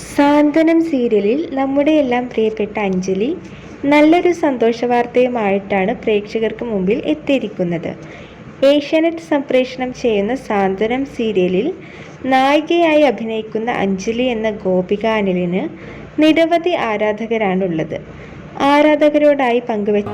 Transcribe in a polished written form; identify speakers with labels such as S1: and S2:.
S1: സാന്ത്വനം സീരിയലിൽ നമ്മുടെ എല്ലാം പ്രിയപ്പെട്ട അഞ്ജലി നല്ലൊരു സന്തോഷ വാർത്തയുമായിട്ടാണ് പ്രേക്ഷകർക്ക് മുമ്പിൽ എത്തിയിരിക്കുന്നത്. ഏഷ്യാനെറ്റ് സംപ്രേഷണം ചെയ്യുന്ന സാന്ത്വനം സീരിയലിൽ നായികയായി അഭിനയിക്കുന്ന അഞ്ജലി എന്ന ഗോപിക അനിലിന് നിരവധി ആരാധകരാണുള്ളത്. ആരാധകരോടായി പങ്കുവെച്ച